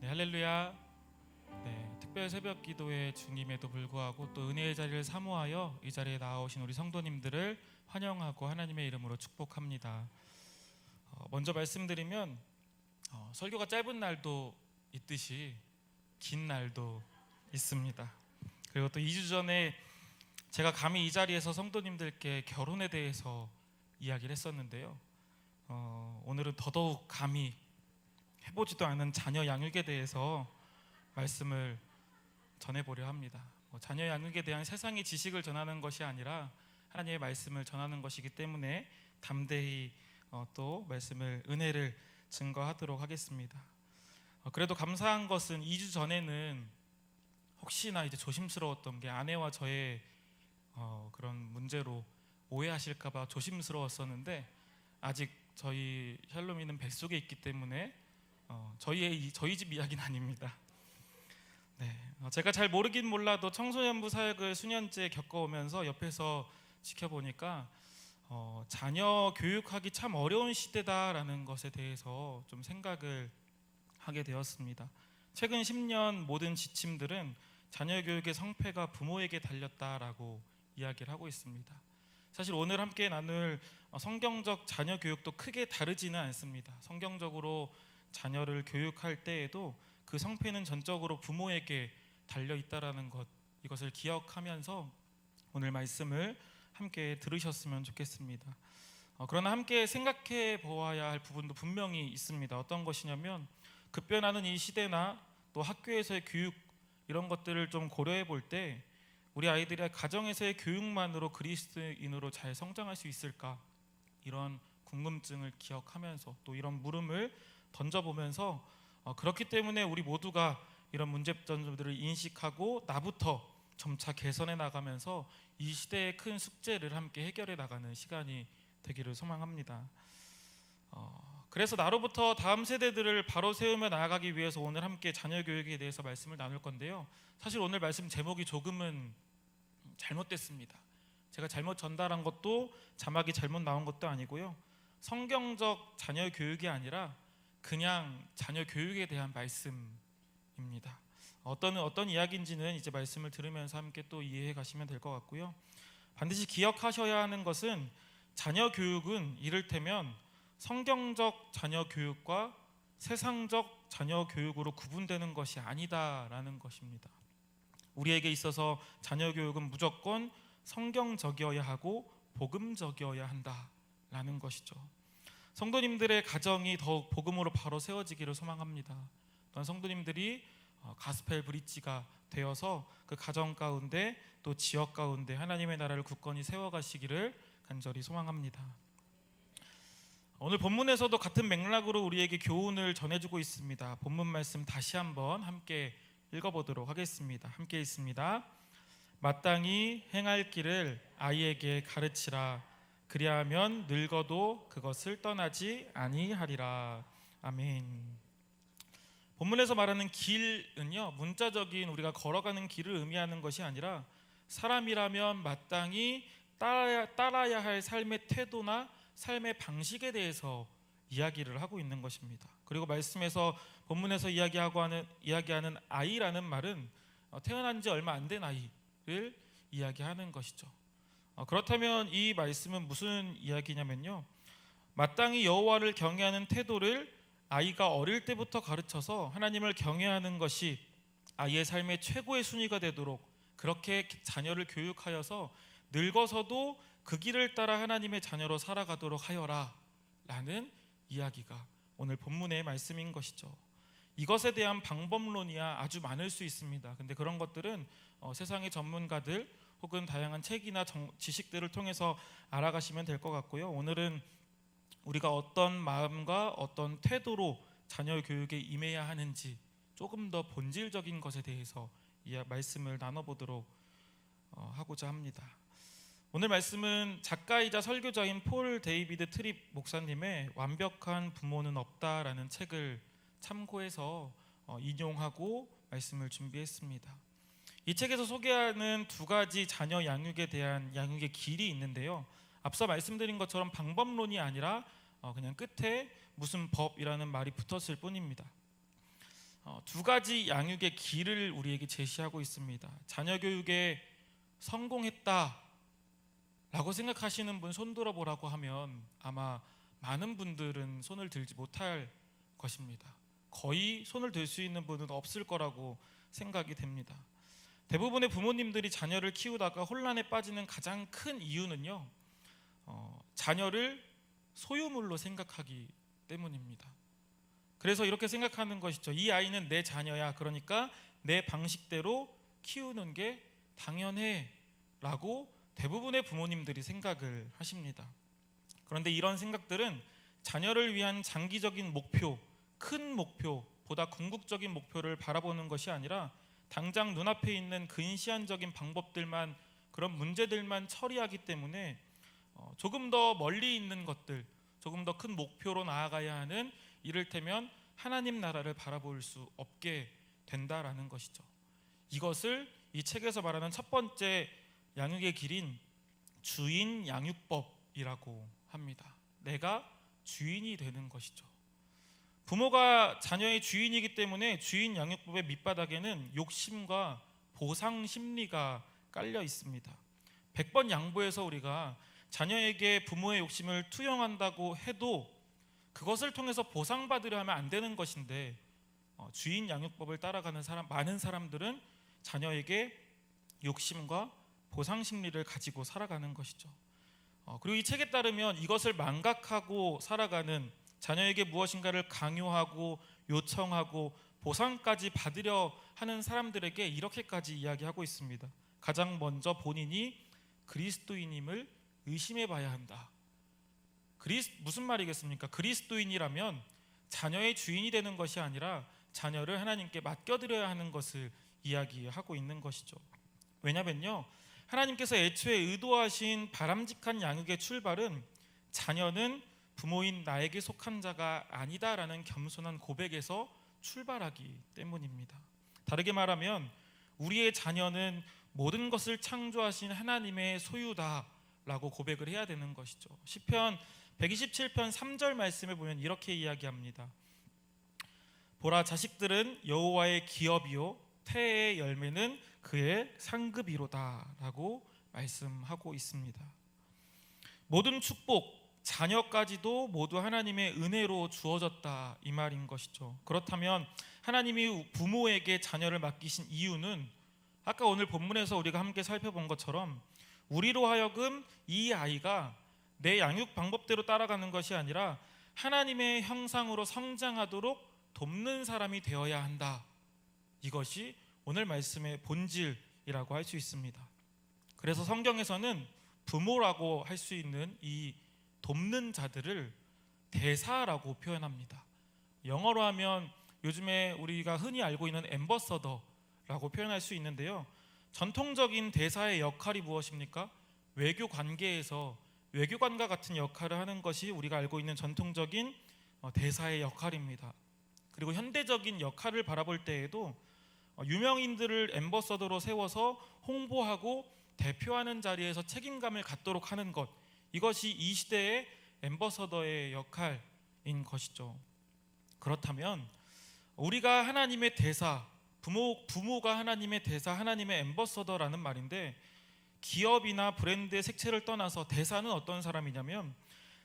네, 할렐루야. 네, 특별 새벽 기도회 중임에도 불구하고 또 은혜의 자리를 사모하여 이 자리에 나오신 우리 성도님들을 환영하고 하나님의 이름으로 축복합니다. 먼저 말씀드리면 설교가 짧은 날도 있듯이 긴 날도 있습니다. 그리고 또 2주 전에 제가 감히 이 자리에서 성도님들께 결혼에 대해서 이야기를 했었는데요. 오늘은 더더욱 감히 해보지도 않은 자녀 양육에 대해서 말씀을 전해보려 합니다. 자녀 양육에 대한 세상의 지식을 전하는 것이 아니라 하나님의 말씀을 전하는 것이기 때문에 담대히 또 말씀을 은혜를 증거하도록 하겠습니다. 그래도 감사한 것은 2주 전에는 혹시나 이제 조심스러웠던 게 아내와 저의 그런 문제로 오해하실까봐 조심스러웠었는데 아직 저희 샬롬이는 뱃속에 있기 때문에 저희 집 이야기는 아닙니다. 네, 제가 잘 모르긴 몰라도 청소년부 사역을 수년째 겪어오면서 옆에서 지켜보니까 자녀 교육하기 참 어려운 시대다라는 것에 대해서 좀 생각을 하게 되었습니다. 최근 10년 모든 지침들은 자녀 교육의 성패가 부모에게 달렸다라고 이야기를 하고 있습니다. 사실 오늘 함께 나눌 성경적 자녀 교육도 크게 다르지는 않습니다. 성경적으로 자녀를 교육할 때에도 그 성패는 전적으로 부모에게 달려 있다라는 것, 이것을 기억하면서 오늘 말씀을 함께 들으셨으면 좋겠습니다. 그러나 함께 생각해 보아야 할 부분도 분명히 있습니다. 어떤 것이냐면 급변하는 이 시대나 또 학교에서의 교육 이런 것들을 좀 고려해 볼 때 우리 아이들이 가정에서의 교육만으로 그리스도인으로 잘 성장할 수 있을까, 이런 궁금증을 기억하면서 또 이런 물음을 던져보면서 그렇기 때문에 우리 모두가 이런 문제점들을 인식하고 나부터 점차 개선해 나가면서 이 시대의 큰 숙제를 함께 해결해 나가는 시간이 되기를 소망합니다. 그래서 나로부터 다음 세대들을 바로 세우며 나아가기 위해서 오늘 함께 자녀 교육에 대해서 말씀을 나눌 건데요. 사실 오늘 말씀 제목이 조금은 잘못됐습니다. 제가 잘못 전달한 것도 자막이 잘못 나온 것도 아니고요. 성경적 자녀 교육이 아니라 그냥 자녀 교육에 대한 말씀입니다. 어떤 이야기인지는 이제 말씀을 들으면서 함께 또 이해해 가시면 될 것 같고요. 반드시 기억하셔야 하는 것은 자녀 교육은 이를테면 성경적 자녀 교육과 세상적 자녀 교육으로 구분되는 것이 아니다라는 것입니다. 우리에게 있어서 자녀 교육은 무조건 성경적이어야 하고 복음적이어야 한다라는 것이죠. 성도님들의 가정이 더욱 복음으로 바로 세워지기를 소망합니다. 또한 성도님들이 가스펠 브릿지가 되어서 그 가정 가운데 또 지역 가운데 하나님의 나라를 굳건히 세워가시기를 간절히 소망합니다. 오늘 본문에서도 같은 맥락으로 우리에게 교훈을 전해주고 있습니다. 본문 말씀 다시 한번 함께 읽어보도록 하겠습니다. 함께 읽습니다. 마땅히 행할 길을 아이에게 가르치라. 그리하면 늙어도 그것을 떠나지 아니하리라. 아멘. 본문에서 말하는 길은요, 문자적인 우리가 걸어가는 길을 의미하는 것이 아니라 사람이라면 마땅히 따라야 할 삶의 태도나 삶의 방식에 대해서 이야기를 하고 있는 것입니다. 그리고 말씀에서 본문에서 이야기하는 아이라는 말은 태어난 지 얼마 안 된 아이를 이야기하는 것이죠. 그렇다면 이 말씀은 무슨 이야기냐면요, 마땅히 여호와를 경외하는 태도를 아이가 어릴 때부터 가르쳐서 하나님을 경외하는 것이 아이의 삶의 최고의 순위가 되도록 그렇게 자녀를 교육하여서 늙어서도 그 길을 따라 하나님의 자녀로 살아가도록 하여라 라는 이야기가 오늘 본문의 말씀인 것이죠. 이것에 대한 방법론이야 아주 많을 수 있습니다. 근데 그런 것들은 세상의 전문가들 혹은 다양한 책이나 지식들을 통해서 알아가시면 될 것 같고요. 오늘은 우리가 어떤 마음과 어떤 태도로 자녀 교육에 임해야 하는지 조금 더 본질적인 것에 대해서 말씀을 나눠보도록 하고자 합니다. 오늘 말씀은 작가이자 설교자인 폴 데이비드 트립 목사님의 완벽한 부모는 없다라는 책을 참고해서 인용하고 말씀을 준비했습니다. 이 책에서 소개하는 두 가지 자녀 양육에 대한 양육의 길이 있는데요, 앞서 말씀드린 것처럼 방법론이 아니라 그냥 끝에 무슨 법이라는 말이 붙었을 뿐입니다. 두 가지 양육의 길을 우리에게 제시하고 있습니다. 자녀 교육에 성공했다라고 생각하시는 분 손 들어보라고 하면 아마 많은 분들은 손을 들지 못할 것입니다. 거의 손을 들 수 있는 분은 없을 거라고 생각이 됩니다. 대부분의 부모님들이 자녀를 키우다가 혼란에 빠지는 가장 큰 이유는요, 자녀를 소유물로 생각하기 때문입니다. 그래서 이렇게 생각하는 것이죠. 이 아이는 내 자녀야. 그러니까 내 방식대로 키우는 게 당연해 라고 대부분의 부모님들이 생각을 하십니다. 그런데 이런 생각들은 자녀를 위한 장기적인 목표, 큰 목표보다 궁극적인 목표를 바라보는 것이 아니라 당장 눈앞에 있는 근시안적인 방법들만, 그런 문제들만 처리하기 때문에 조금 더 멀리 있는 것들, 조금 더 큰 목표로 나아가야 하는, 이를테면 하나님 나라를 바라볼 수 없게 된다라는 것이죠. 이것을 이 책에서 말하는 첫 번째 양육의 길인 주인 양육법이라고 합니다. 내가 주인이 되는 것이죠. 부모가 자녀의 주인이기 때문에 주인 양육법의 밑바닥에는 욕심과 보상 심리가 깔려 있습니다. 100번 양보해서 우리가 자녀에게 부모의 욕심을 투영한다고 해도 그것을 통해서 보상받으려 하면 안 되는 것인데, 주인 양육법을 따라가는 많은 사람들은 자녀에게 욕심과 보상 심리를 가지고 살아가는 것이죠. 그리고 이 책에 따르면 이것을 망각하고 살아가는, 자녀에게 무엇인가를 강요하고 요청하고 보상까지 받으려 하는 사람들에게 이렇게까지 이야기하고 있습니다. 가장 먼저 본인이 그리스도인임을 의심해 봐야 한다. 무슨 말이겠습니까? 그리스도인이라면 자녀의 주인이 되는 것이 아니라 자녀를 하나님께 맡겨드려야 하는 것을 이야기하고 있는 것이죠. 왜냐면요, 하나님께서 애초에 의도하신 바람직한 양육의 출발은 자녀는 부모인 나에게 속한 자가 아니다라는 겸손한 고백에서 출발하기 때문입니다. 다르게 말하면 우리의 자녀는 모든 것을 창조하신 하나님의 소유다라고 고백을 해야 되는 것이죠. 시편 127편 3절 말씀에 보면 이렇게 이야기합니다. 보라, 자식들은 여호와의 기업이요 태의 열매는 그의 상급이로다 라고 말씀하고 있습니다. 모든 축복, 자녀까지도 모두 하나님의 은혜로 주어졌다, 이 말인 것이죠. 그렇다면 하나님이 부모에게 자녀를 맡기신 이유는 아까 오늘 본문에서 우리가 함께 살펴본 것처럼 우리로 하여금 이 아이가 내 양육 방법대로 따라가는 것이 아니라 하나님의 형상으로 성장하도록 돕는 사람이 되어야 한다. 이것이 오늘 말씀의 본질이라고 할 수 있습니다. 그래서 성경에서는 부모라고 할 수 있는 이 돕는 자들을 대사라고 표현합니다. 영어로 하면 요즘에 우리가 흔히 알고 있는 앰버서더라고 표현할 수 있는데요, 전통적인 대사의 역할이 무엇입니까? 외교 관계에서 외교관과 같은 역할을 하는 것이 우리가 알고 있는 전통적인 대사의 역할입니다. 그리고 현대적인 역할을 바라볼 때에도 유명인들을 앰버서더로 세워서 홍보하고 대표하는 자리에서 책임감을 갖도록 하는 것, 이것이 이 시대의 앰버서더의 역할인 것이죠. 그렇다면 우리가 하나님의 대사, 부모가 하나님의 대사, 하나님의 앰버서더라는 말인데, 기업이나 브랜드의 색채를 떠나서 대사는 어떤 사람이냐면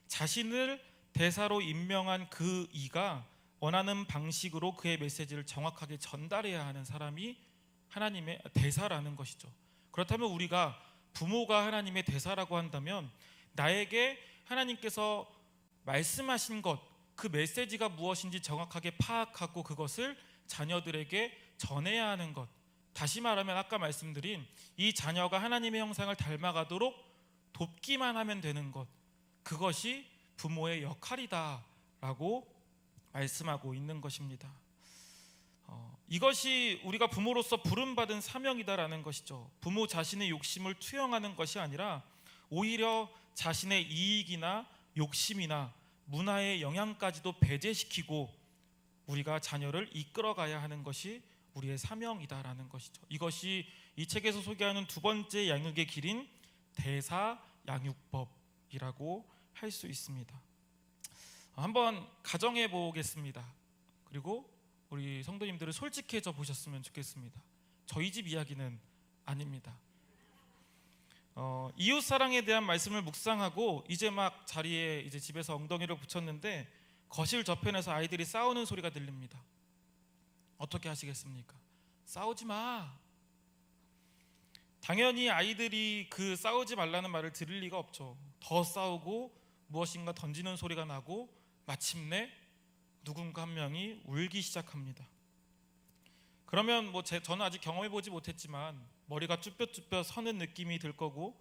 자신을 대사로 임명한 그 이가 원하는 방식으로 그의 메시지를 정확하게 전달해야 하는 사람이 하나님의 대사라는 것이죠. 그렇다면 우리가 부모가 하나님의 대사라고 한다면 나에게 하나님께서 말씀하신 것, 그 메시지가 무엇인지 정확하게 파악하고 그것을 자녀들에게 전해야 하는 것, 다시 말하면 아까 말씀드린 이 자녀가 하나님의 형상을 닮아가도록 돕기만 하면 되는 것, 그것이 부모의 역할이다라고 말씀하고 있는 것입니다. 이것이 우리가 부모로서 부름받은 사명이다라는 것이죠. 부모 자신의 욕심을 투영하는 것이 아니라 오히려 자신의 이익이나 욕심이나 문화의 영향까지도 배제시키고 우리가 자녀를 이끌어가야 하는 것이 우리의 사명이다라는 것이죠. 이것이 이 책에서 소개하는 두 번째 양육의 길인 대사 양육법이라고 할 수 있습니다. 한번 가정해 보겠습니다. 그리고 우리 성도님들을 솔직해져 보셨으면 좋겠습니다. 저희 집 이야기는 아닙니다. 이웃 사랑에 대한 말씀을 묵상하고 이제 막 자리에 이제 집에서 엉덩이를 붙였는데 거실 저편에서 아이들이 싸우는 소리가 들립니다. 어떻게 하시겠습니까? 싸우지 마. 당연히 아이들이 그 싸우지 말라는 말을 들을 리가 없죠. 더 싸우고 무엇인가 던지는 소리가 나고 마침내 누군가 한 명이 울기 시작합니다. 그러면 저는 아직 경험해보지 못했지만 머리가 쭈뼛쭈뼛 서는 느낌이 들 거고,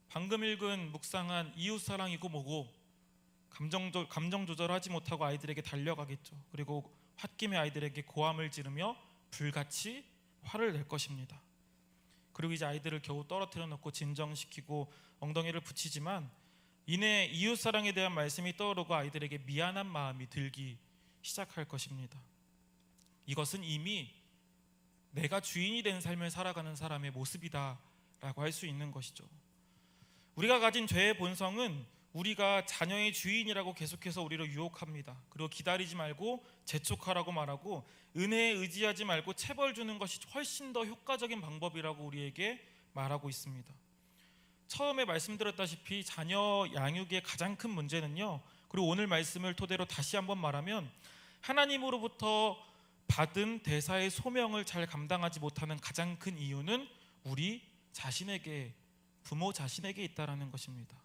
방금 읽은 묵상한 이웃사랑이고 뭐고 감정 조절하지 못하고 아이들에게 달려가겠죠. 그리고 홧김에 아이들에게 고함을 지르며 불같이 화를 낼 것입니다. 그리고 이제 아이들을 겨우 떨어뜨려 놓고 진정시키고 엉덩이를 붙이지만 이내 이웃사랑에 대한 말씀이 떠오르고 아이들에게 미안한 마음이 들기 시작할 것입니다. 이것은 이미 내가 주인이 된 삶을 살아가는 사람의 모습이다라고 할 수 있는 것이죠. 우리가 가진 죄의 본성은 우리가 자녀의 주인이라고 계속해서 우리를 유혹합니다. 그리고 기다리지 말고 재촉하라고 말하고 은혜에 의지하지 말고 체벌 주는 것이 훨씬 더 효과적인 방법이라고 우리에게 말하고 있습니다. 처음에 말씀드렸다시피 자녀 양육의 가장 큰 문제는요, 그리고 오늘 말씀을 토대로 다시 한번 말하면 하나님으로부터 받은 대사의 소명을 잘 감당하지 못하는 가장 큰 이유는 우리 자신에게, 부모 자신에게 있다라는 것입니다.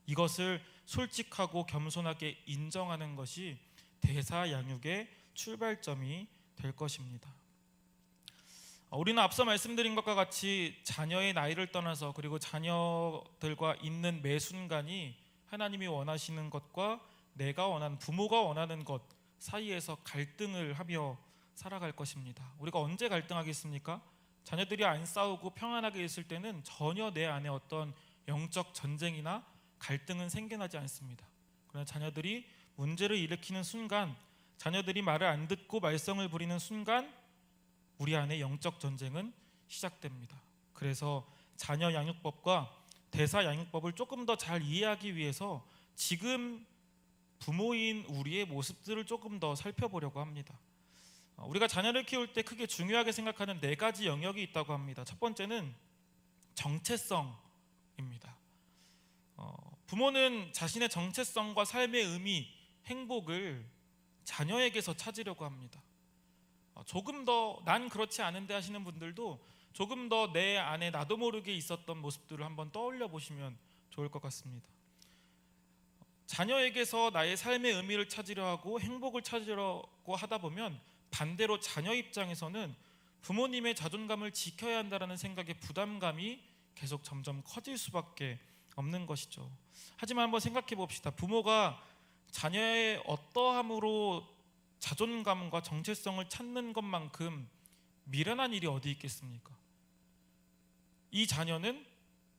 이것을 솔직하고 겸손하게 인정하는 것이 대사 양육의 출발점이 될 것입니다. 우리는 앞서 말씀드린 것과 같이 자녀의 나이를 떠나서 그리고 자녀들과 있는 매 순간이 하나님이 원하시는 것과 내가 원하는, 부모가 원하는 것 사이에서 갈등을 하며 살아갈 것입니다. 우리가 언제 갈등하겠습니까? 자녀들이 안 싸우고 평안하게 있을 때는 전혀 내 안에 어떤 영적 전쟁이나 갈등은 생겨나지 않습니다. 그러나 자녀들이 문제를 일으키는 순간, 자녀들이 말을 안 듣고 말썽을 부리는 순간 우리 안에 영적 전쟁은 시작됩니다. 그래서 자녀 양육법과 대사 양육법을 조금 더 잘 이해하기 위해서 지금 부모인 우리의 모습들을 조금 더 살펴보려고 합니다. 우리가 자녀를 키울 때 크게 중요하게 생각하는 4가지 영역이 있다고 합니다. 첫 번째는 정체성입니다. 부모는 자신의 정체성과 삶의 의미, 행복을 자녀에게서 찾으려고 합니다. 조금 더 난 그렇지 않은데 하시는 분들도 조금 더 내 안에 나도 모르게 있었던 모습들을 한번 떠올려 보시면 좋을 것 같습니다. 자녀에게서 나의 삶의 의미를 찾으려 하고 행복을 찾으려고 하다 보면 반대로 자녀 입장에서는 부모님의 자존감을 지켜야 한다는 생각의 부담감이 계속 점점 커질 수밖에 없는 것이죠. 하지만 한번 생각해 봅시다. 부모가 자녀의 어떠함으로 자존감과 정체성을 찾는 것만큼 미련한 일이 어디 있겠습니까? 이 자녀는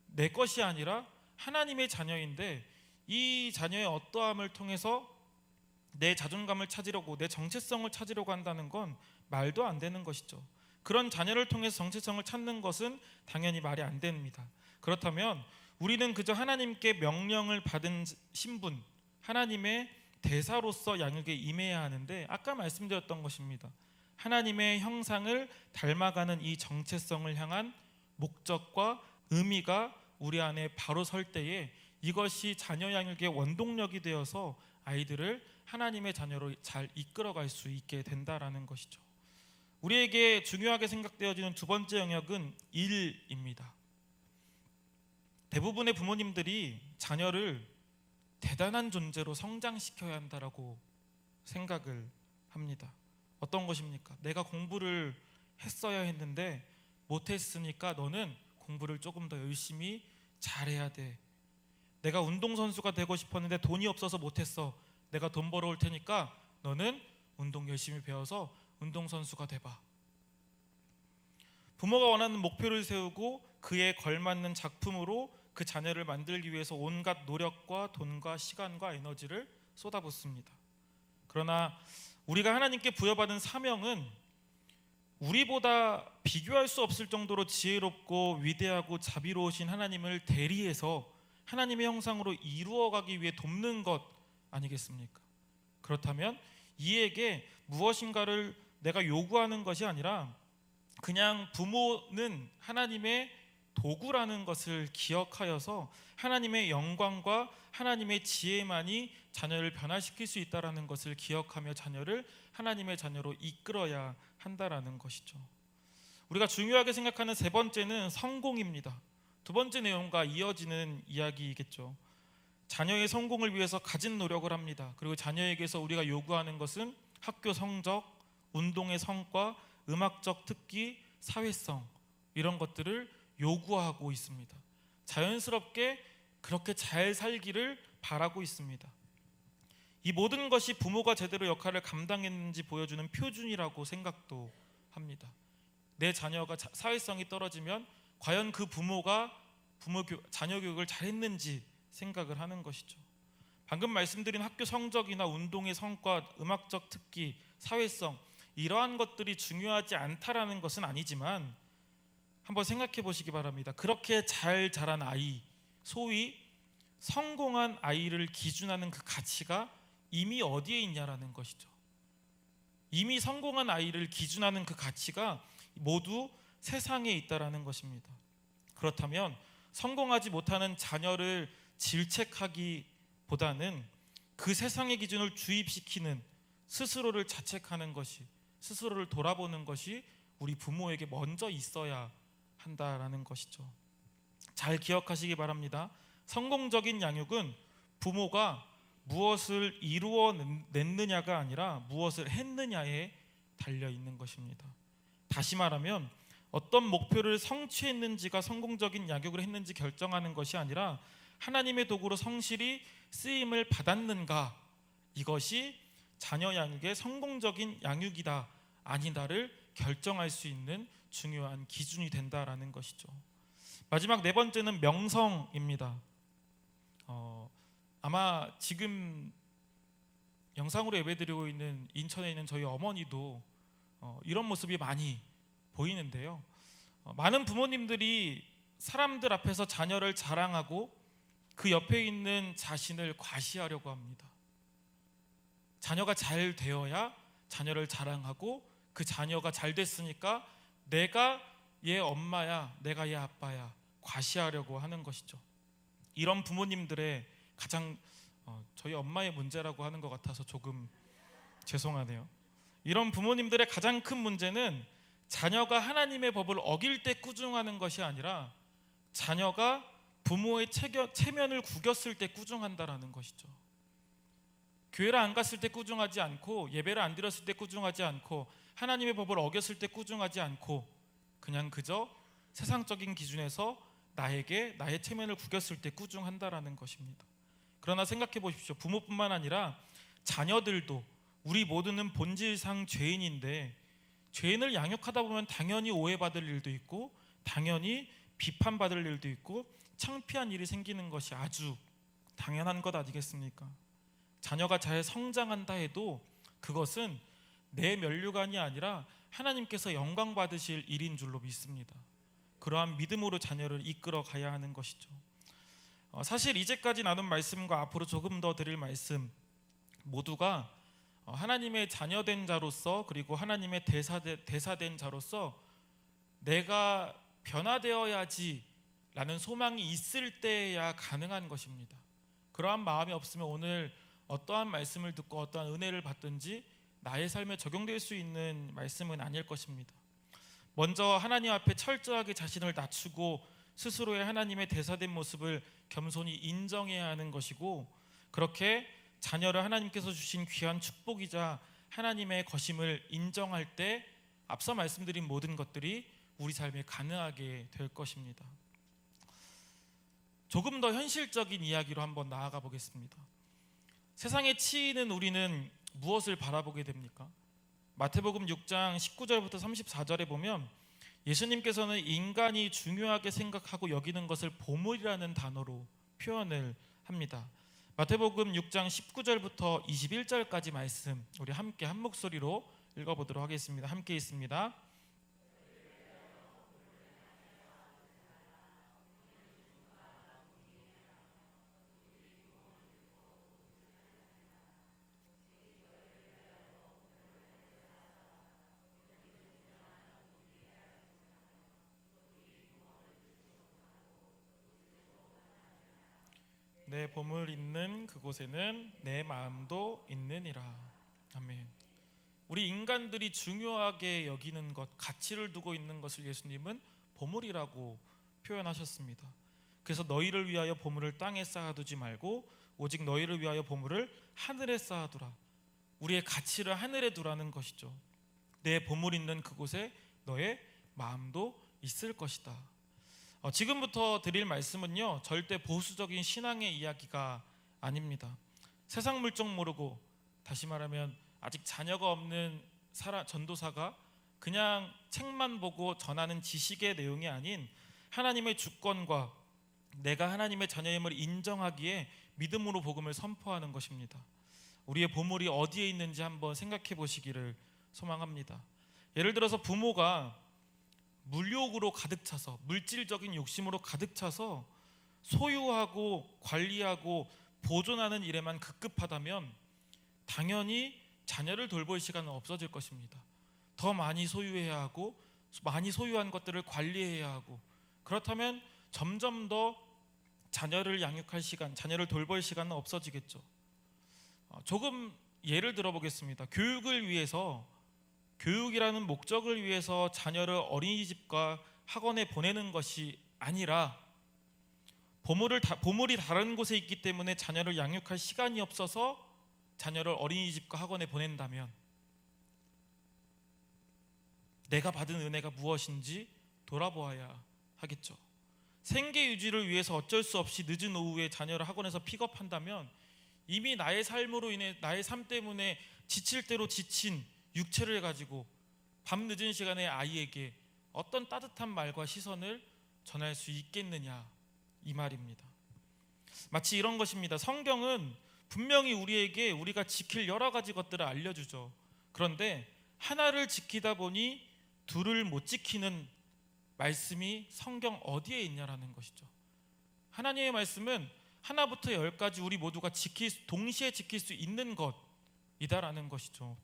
내 것이 아니라 하나님의 자녀인데 이 자녀의 어떠함을 통해서 내 자존감을 찾으려고, 내 정체성을 찾으려고 한다는 건 말도 안 되는 것이죠. 그런 자녀를 통해서 정체성을 찾는 것은 당연히 말이 안 됩니다. 그렇다면 우리는 그저 하나님께 명령을 받은 신분, 하나님의 대사로서 양육에 임해야 하는데, 아까 말씀드렸던 것입니다. 하나님의 형상을 닮아가는 이 정체성을 향한 목적과 의미가 우리 안에 바로 설 때에 이것이 자녀 양육의 원동력이 되어서 아이들을 하나님의 자녀로 잘 이끌어갈 수 있게 된다라는 것이죠. 우리에게 중요하게 생각되어지는 두 번째 영역은 일입니다. 대부분의 부모님들이 자녀를 대단한 존재로 성장시켜야 한다라고 생각을 합니다. 어떤 것입니까? 내가 공부를 했어야 했는데 못했으니까 너는 공부를 조금 더 열심히 잘해야 돼. 내가 운동선수가 되고 싶었는데 돈이 없어서 못했어. 내가 돈 벌어올 테니까 너는 운동 열심히 배워서 운동선수가 돼봐. 부모가 원하는 목표를 세우고 그에 걸맞는 작품으로 그 자녀를 만들기 위해서 온갖 노력과 돈과 시간과 에너지를 쏟아붓습니다. 그러나 우리가 하나님께 부여받은 사명은 우리보다 비교할 수 없을 정도로 지혜롭고 위대하고 자비로우신 하나님을 대리해서 하나님의 형상으로 이루어가기 위해 돕는 것 아니겠습니까? 그렇다면 이에게 무엇인가를 내가 요구하는 것이 아니라 그냥 부모는 하나님의 도구라는 것을 기억하여서 하나님의 영광과 하나님의 지혜만이 자녀를 변화시킬 수 있다라는 것을 기억하며 자녀를 하나님의 자녀로 이끌어야 한다라는 것이죠. 우리가 중요하게 생각하는 세 번째는 성공입니다. 두 번째 내용과 이어지는 이야기이겠죠. 자녀의 성공을 위해서 가진 노력을 합니다. 그리고 자녀에게서 우리가 요구하는 것은 학교 성적, 운동의 성과, 음악적 특기, 사회성, 이런 것들을 요구하고 있습니다. 자연스럽게 그렇게 잘 살기를 바라고 있습니다. 이 모든 것이 부모가 제대로 역할을 감당했는지 보여주는 표준이라고 생각도 합니다. 내 자녀가 사회성이 떨어지면 과연 그 부모가 자녀 교육을 잘했는지 생각을 하는 것이죠. 방금 말씀드린 학교 성적이나 운동의 성과, 음악적 특기, 사회성, 이러한 것들이 중요하지 않다라는 것은 아니지만 한번 생각해 보시기 바랍니다. 그렇게 잘 자란 아이, 소위 성공한 아이를 기준하는 그 가치가 이미 어디에 있냐라는 것이죠. 이미 성공한 아이를 기준하는 그 가치가 모두 세상에 있다라는 것입니다. 그렇다면 성공하지 못하는 자녀를 질책하기보다는 그 세상의 기준을 주입시키는 스스로를 자책하는 것이, 스스로를 돌아보는 것이 우리 부모에게 먼저 있어야 한다라는 것이죠. 잘 기억하시기 바랍니다. 성공적인 양육은 부모가 무엇을 이루어냈느냐가 아니라 무엇을 했느냐에 달려 있는 것입니다. 다시 말하면 어떤 목표를 성취했는지가 성공적인 양육을 했는지 결정하는 것이 아니라 하나님의 도구로 성실히 쓰임을 받았는가, 이것이 자녀 양육의 성공적인 양육이다 아니다를 결정할 수 있는 중요한 기준이 된다라는 것이죠. 마지막 네 번째는 명성입니다. 아마 지금 영상으로 예배드리고 있는 인천에 있는 저희 어머니도 이런 모습이 많이 보이는데요. 많은 부모님들이 사람들 앞에서 자녀를 자랑하고 그 옆에 있는 자신을 과시하려고 합니다. 자녀가 잘 되어야 자녀를 자랑하고 그 자녀가 잘 됐으니까 내가 얘 엄마야, 내가 얘 아빠야 과시하려고 하는 것이죠. 이런 부모님들의 가장 저희 엄마의 문제라고 하는 것 같아서 조금 죄송하네요. 이런 부모님들의 가장 큰 문제는 자녀가 하나님의 법을 어길 때 꾸중하는 것이 아니라 자녀가 부모의 체면을 구겼을 때 꾸중한다라는 것이죠. 교회를 안 갔을 때 꾸중하지 않고 예배를 안 드렸을 때 꾸중하지 않고 하나님의 법을 어겼을 때 꾸중하지 않고 그냥 그저 세상적인 기준에서 나에게 나의 체면을 구겼을 때 꾸중한다라는 것입니다. 그러나 생각해 보십시오. 부모뿐만 아니라 자녀들도, 우리 모두는 본질상 죄인인데 죄인을 양육하다 보면 당연히 오해받을 일도 있고 당연히 비판받을 일도 있고 창피한 일이 생기는 것이 아주 당연한 것 아니겠습니까? 자녀가 잘 성장한다 해도 그것은 내 면류관이 아니라 하나님께서 영광 받으실 일인 줄로 믿습니다. 그러한 믿음으로 자녀를 이끌어 가야 하는 것이죠. 사실 이제까지 나눈 말씀과 앞으로 조금 더 드릴 말씀 모두가 하나님의 자녀된 자로서, 그리고 하나님의 대사된 자로서 내가 변화되어야지 라는 소망이 있을 때야 가능한 것입니다. 그러한 마음이 없으면 오늘 어떠한 말씀을 듣고 어떠한 은혜를 받든지 나의 삶에 적용될 수 있는 말씀은 아닐 것입니다. 먼저 하나님 앞에 철저하게 자신을 낮추고 스스로의 하나님의 대사된 모습을 겸손히 인정해야 하는 것이고, 그렇게 자녀를 하나님께서 주신 귀한 축복이자 하나님의 것임을 인정할 때 앞서 말씀드린 모든 것들이 우리 삶에 가능하게 될 것입니다. 조금 더 현실적인 이야기로 한번 나아가 보겠습니다. 세상에 치이는 우리는 무엇을 바라보게 됩니까? 마태복음 6장 19절부터 34절에 보면 예수님께서는 인간이 중요하게 생각하고 여기는 것을 보물이라는 단어로 표현을 합니다. 마태복음 6장 19절부터 21절까지 말씀 우리 함께 한 목소리로 읽어보도록 하겠습니다. 함께 있습니다. 내 보물 있는 그곳에는 내 마음도 있느니라. 아멘. 우리 인간들이 중요하게 여기는 것, 가치를 두고 있는 것을 예수님은 보물이라고 표현하셨습니다. 그래서 너희를 위하여 보물을 땅에 쌓아두지 말고 오직 너희를 위하여 보물을 하늘에 쌓아두라. 우리의 가치를 하늘에 두라는 것이죠. 내 보물 있는 그곳에 너의 마음도 있을 것이다. 지금부터 드릴 말씀은요, 절대 보수적인 신앙의 이야기가 아닙니다. 세상 물정 모르고, 다시 말하면 아직 자녀가 없는 전도사가 그냥 책만 보고 전하는 지식의 내용이 아닌 하나님의 주권과 내가 하나님의 자녀임을 인정하기에 믿음으로 복음을 선포하는 것입니다. 우리의 보물이 어디에 있는지 한번 생각해 보시기를 소망합니다. 예를 들어서 부모가 물욕으로 가득 차서, 물질적인 욕심으로 가득 차서 소유하고 관리하고 보존하는 일에만 급급하다면 당연히 자녀를 돌볼 시간은 없어질 것입니다. 더 많이 소유해야 하고 많이 소유한 것들을 관리해야 하고, 그렇다면 점점 더 자녀를 양육할 시간, 자녀를 돌볼 시간은 없어지겠죠. 조금 예를 들어보겠습니다. 교육을 위해서, 교육이라는 목적을 위해서 자녀를 어린이집과 학원에 보내는 것이 아니라 보물이 다른 곳에 있기 때문에 자녀를 양육할 시간이 없어서 자녀를 어린이집과 학원에 보낸다면 내가 받은 은혜가 무엇인지 돌아보아야 하겠죠. 생계 유지를 위해서 어쩔 수 없이 늦은 오후에 자녀를 학원에서 픽업한다면 이미 나의 삶으로 인해, 나의 삶 때문에 지칠 대로 지친 육체를 가지고 밤늦은 시간에 아이에게 어떤 따뜻한 말과 시선을 전할 수 있겠느냐, 이 말입니다. 마치 이런 것입니다. 성경은 분명히 우리에게 우리가 지킬 여러 가지 것들을 알려주죠. 그런데 하나를 지키다 보니 둘을 못 지키는 말씀이 성경 어디에 있냐라는 것이죠. 하나님의 말씀은 하나부터 10까지 우리 모두가 동시에 지킬 수 있는 것이다라는 것이죠.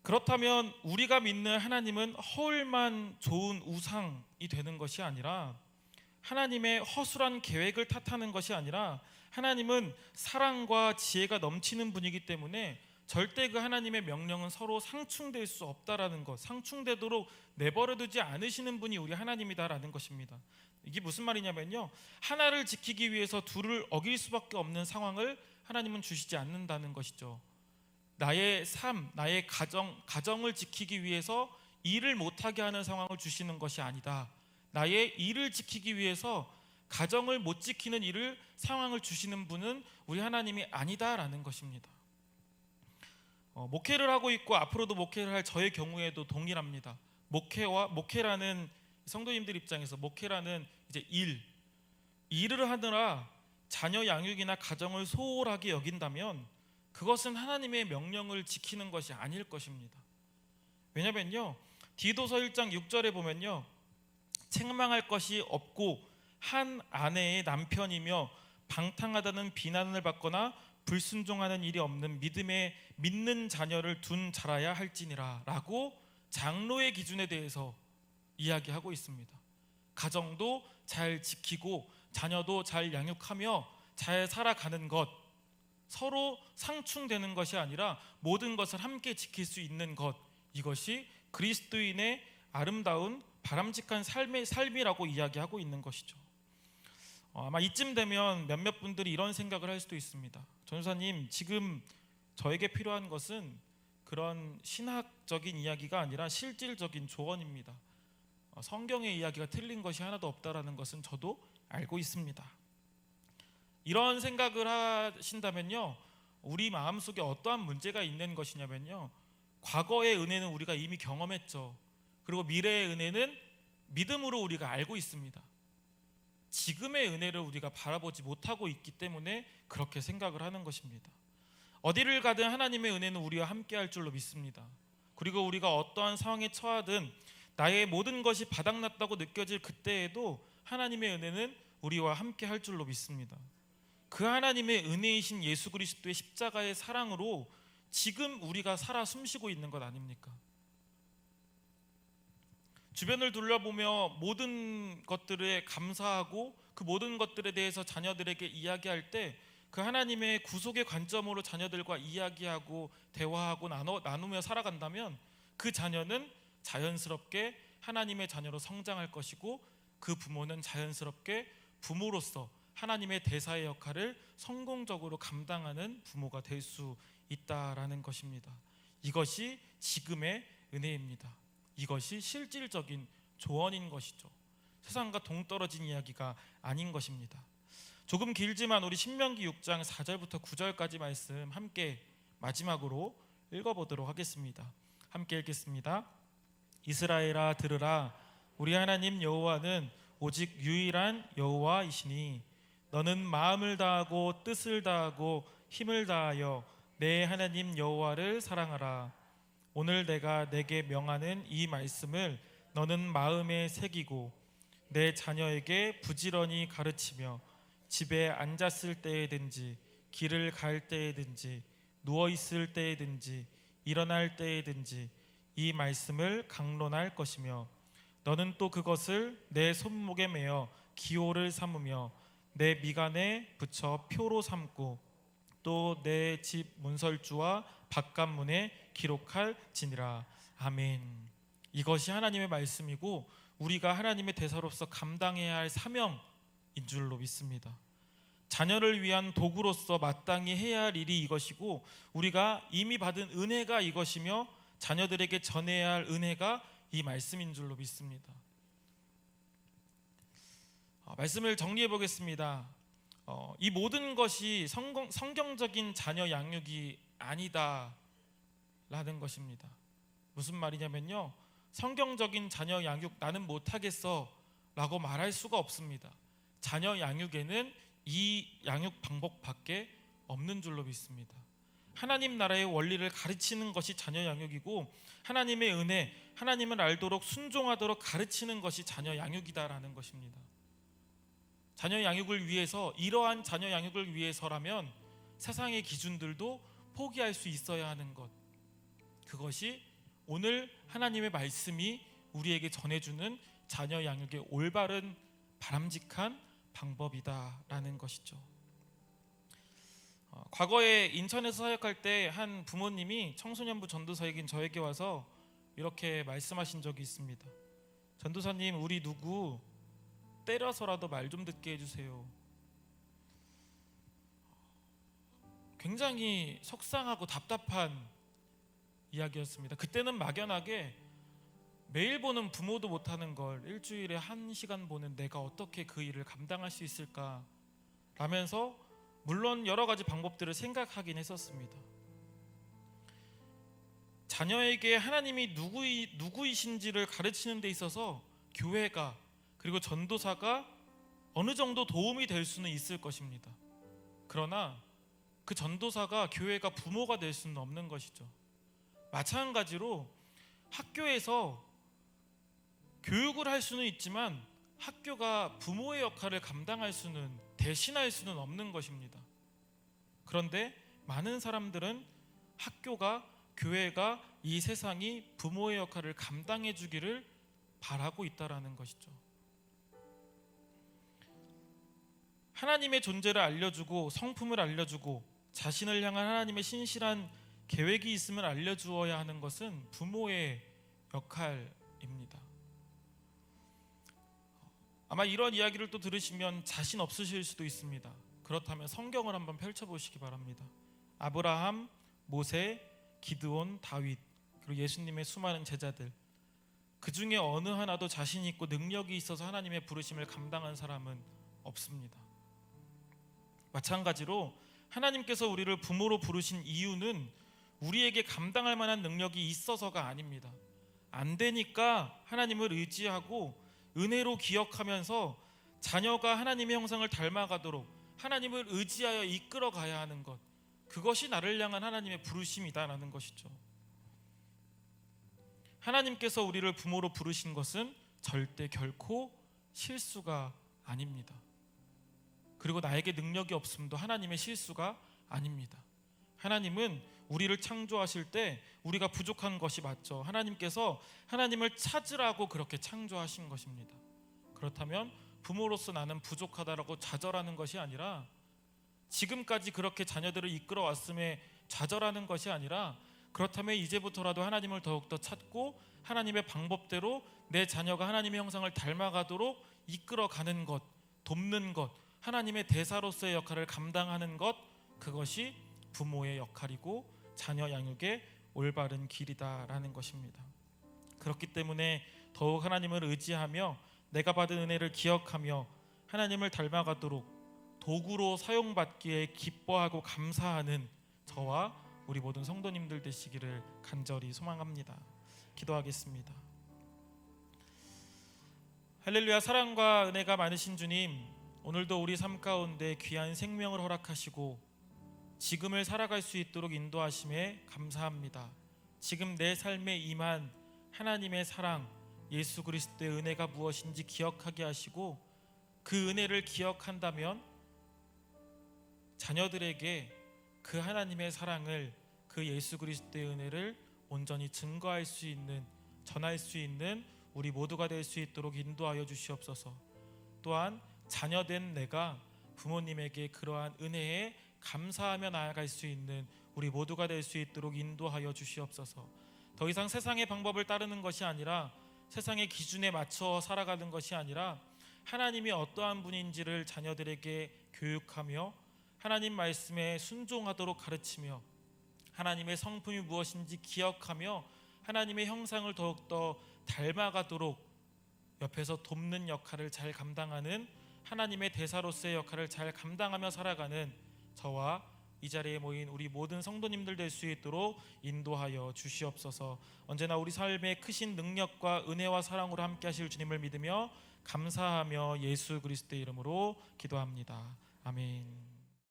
그렇다면 우리가 믿는 하나님은 허울만 좋은 우상이 되는 것이 아니라, 하나님의 허술한 계획을 탓하는 것이 아니라, 하나님은 사랑과 지혜가 넘치는 분이기 때문에 절대 그 하나님의 명령은 서로 상충될 수 없다라는 것, 상충되도록 내버려두지 않으시는 분이 우리 하나님이다라는 것입니다. 이게 무슨 말이냐면요, 하나를 지키기 위해서 둘을 어길 수밖에 없는 상황을 하나님은 주시지 않는다는 것이죠. 나의 삶, 나의 가정을 지키기 위해서 일을 못하게 하는 상황을 주시는 것이 아니다. 나의 일을 지키기 위해서 가정을 못 지키는 상황을 주시는 분은 우리 하나님이 아니다라는 것입니다. 목회를 하고 있고 앞으로도 목회를 할 저의 경우에도 동일합니다. 목회라는 성도님들 입장에서 목회라는 이제 일을 하느라 자녀 양육이나 가정을 소홀하게 여긴다면 그것은 하나님의 명령을 지키는 것이 아닐 것입니다. 왜냐면요, 디도서 1장 6절에 보면요, 책망할 것이 없고 한 아내의 남편이며 방탕하다는 비난을 받거나 불순종하는 일이 없는 믿는 자녀를 둔 자라야 할지니라 라고 장로의 기준에 대해서 이야기하고 있습니다. 가정도 잘 지키고 자녀도 잘 양육하며 잘 살아가는 것, 서로 상충되는 것이 아니라 모든 것을 함께 지킬 수 있는 것, 이것이 그리스도인의 아름다운 바람직한 삶이라고 이야기하고 있는 것이죠. 아마 이쯤 되면 몇몇 분들이 이런 생각을 할 수도 있습니다. 전도사님, 지금 저에게 필요한 것은 그런 신학적인 이야기가 아니라 실질적인 조언입니다. 성경의 이야기가 틀린 것이 하나도 없다라는 것은 저도 알고 있습니다. 이런 생각을 하신다면요, 우리 마음속에 어떠한 문제가 있는 것이냐면요, 과거의 은혜는 우리가 이미 경험했죠. 그리고 미래의 은혜는 믿음으로 우리가 알고 있습니다. 지금의 은혜를 우리가 바라보지 못하고 있기 때문에 그렇게 생각을 하는 것입니다. 어디를 가든 하나님의 은혜는 우리와 함께 할 줄로 믿습니다. 그리고 우리가 어떠한 상황에 처하든 나의 모든 것이 바닥났다고 느껴질 그때에도 하나님의 은혜는 우리와 함께 할 줄로 믿습니다. 그 하나님의 은혜이신 예수 그리스도의 십자가의 사랑으로 지금 우리가 살아 숨쉬고 있는 것 아닙니까? 주변을 둘러보며 모든 것들에 감사하고 그 모든 것들에 대해서 자녀들에게 이야기할 때 그 하나님의 구속의 관점으로 자녀들과 이야기하고 대화하고 나누며 살아간다면 그 자녀는 자연스럽게 하나님의 자녀로 성장할 것이고 그 부모는 자연스럽게 부모로서 하나님의 대사의 역할을 성공적으로 감당하는 부모가 될 수 있다라는 것입니다. 이것이 지금의 은혜입니다. 이것이 실질적인 조언인 것이죠. 세상과 동떨어진 이야기가 아닌 것입니다. 조금 길지만 우리 신명기 6장 4절부터 9절까지 말씀 함께 마지막으로 읽어보도록 하겠습니다. 함께 읽겠습니다. 이스라엘아 들으라. 우리 하나님 여호와는 오직 유일한 여호와이시니 너는 마음을 다하고 뜻을 다하고 힘을 다하여 내 하나님 여호와를 사랑하라. 오늘 내가 내게 명하는 이 말씀을 너는 마음에 새기고 내 자녀에게 부지런히 가르치며 집에 앉았을 때에든지 길을 갈 때에든지 누워 있을 때에든지 일어날 때에든지 이 말씀을 강론할 것이며 너는 또 그것을 내 손목에 매어 기호를 삼으며 내 미간에 붙여 표로 삼고 또 내 집 문설주와 바깥문에 기록할지니라. 아멘. 이것이 하나님의 말씀이고 우리가 하나님의 대사로서 감당해야 할 사명인 줄로 믿습니다. 자녀를 위한 도구로서 마땅히 해야 할 일이 이것이고 우리가 이미 받은 은혜가 이것이며 자녀들에게 전해야 할 은혜가 이 말씀인 줄로 믿습니다. 말씀을 정리해 보겠습니다. 이 모든 것이 성경적인 자녀 양육이 아니다라는 것입니다. 무슨 말이냐면요, 성경적인 자녀 양육 나는 못하겠어 라고 말할 수가 없습니다. 자녀 양육에는 이 양육 방법밖에 없는 줄로 믿습니다. 하나님 나라의 원리를 가르치는 것이 자녀 양육이고 하나님의 은혜, 하나님을 알도록 순종하도록 가르치는 것이 자녀 양육이다라는 것입니다. 자녀 양육을 위해서, 이러한 자녀 양육을 위해서라면 세상의 기준들도 포기할 수 있어야 하는 것, 그것이 오늘 하나님의 말씀이 우리에게 전해주는 자녀 양육의 올바른 바람직한 방법이다라는 것이죠. 과거에 인천에서 사역할 때 한 부모님이 청소년부 전도사이긴 저에게 와서 이렇게 말씀하신 적이 있습니다. 전도사님, 우리 누구 때려서라도 말 좀 듣게 해주세요. 굉장히 속상하고 답답한 이야기였습니다. 그때는 막연하게 매일 보는 부모도 못하는 걸 일주일에 1시간 보는 내가 어떻게 그 일을 감당할 수 있을까 라면서 물론 여러 가지 방법들을 생각하긴 했었습니다. 자녀에게 하나님이 누구이신지를 가르치는 데 있어서 교회가 그리고 전도사가 어느 정도 도움이 될 수는 있을 것입니다. 그러나 그 전도사가, 교회가 부모가 될 수는 없는 것이죠. 마찬가지로 학교에서 교육을 할 수는 있지만 학교가 부모의 역할을 감당할 수는, 대신할 수는 없는 것입니다. 그런데 많은 사람들은 학교가, 교회가, 이 세상이 부모의 역할을 감당해 주기를 바라고 있다라는 것이죠. 하나님의 존재를 알려주고 성품을 알려주고 자신을 향한 하나님의 신실한 계획이 있음을 알려주어야 하는 것은 부모의 역할입니다. 아마 이런 이야기를 또 들으시면 자신 없으실 수도 있습니다. 그렇다면 성경을 한번 펼쳐보시기 바랍니다. 아브라함, 모세, 기드온, 다윗, 그리고 예수님의 수많은 제자들, 그 중에 어느 하나도 자신 있고 능력이 있어서 하나님의 부르심을 감당한 사람은 없습니다. 마찬가지로 하나님께서 우리를 부모로 부르신 이유는 우리에게 감당할 만한 능력이 있어서가 아닙니다. 안 되니까 하나님을 의지하고 은혜로 기억하면서 자녀가 하나님의 형상을 닮아가도록 하나님을 의지하여 이끌어 가야 하는 것, 그것이 나를 향한 하나님의 부르심이다라는 것이죠. 하나님께서 우리를 부모로 부르신 것은 절대 결코 실수가 아닙니다. 그리고 나에게 능력이 없음도 하나님의 실수가 아닙니다. 하나님은 우리를 창조하실 때 우리가 부족한 것이 맞죠. 하나님께서 하나님을 찾으라고 그렇게 창조하신 것입니다. 그렇다면 부모로서 나는 부족하다라고 좌절하는 것이 아니라, 지금까지 그렇게 자녀들을 이끌어 왔음에 좌절하는 것이 아니라, 그렇다면 이제부터라도 하나님을 더욱더 찾고 하나님의 방법대로 내 자녀가 하나님의 형상을 닮아가도록 이끌어가는 것, 돕는 것, 하나님의 대사로서의 역할을 감당하는 것, 그것이 부모의 역할이고 자녀 양육의 올바른 길이다라는 것입니다. 그렇기 때문에 더욱 하나님을 의지하며 내가 받은 은혜를 기억하며 하나님을 닮아가도록 도구로 사용받기에 기뻐하고 감사하는 저와 우리 모든 성도님들 되시기를 간절히 소망합니다. 기도하겠습니다. 할렐루야. 사랑과 은혜가 많으신 주님, 오늘도 우리 삶 가운데 귀한 생명을 허락하시고 지금을 살아갈 수 있도록 인도하심에 감사합니다. 지금 내 삶에 임한 하나님의 사랑, 예수 그리스도의 은혜가 무엇인지 기억하게 하시고, 그 은혜를 기억한다면 자녀들에게 그 하나님의 사랑을, 그 예수 그리스도의 은혜를 온전히 증거할 수 있는, 전할 수 있는 우리 모두가 될 수 있도록 인도하여 주시옵소서. 또한 자녀된 내가 부모님에게 그러한 은혜에 감사하며 나아갈 수 있는 우리 모두가 될 수 있도록 인도하여 주시옵소서. 더 이상 세상의 방법을 따르는 것이 아니라, 세상의 기준에 맞춰 살아가는 것이 아니라, 하나님이 어떠한 분인지를 자녀들에게 교육하며 하나님 말씀에 순종하도록 가르치며 하나님의 성품이 무엇인지 기억하며 하나님의 형상을 더욱더 닮아가도록 옆에서 돕는 역할을 잘 감당하는, 하나님의 대사로서의 역할을 잘 감당하며 살아가는 저와 이 자리에 모인 우리 모든 성도님들 될 수 있도록 인도하여 주시옵소서. 언제나 우리 삶에 크신 능력과 은혜와 사랑으로 함께 하실 주님을 믿으며 감사하며 예수 그리스도의 이름으로 기도합니다. 아멘.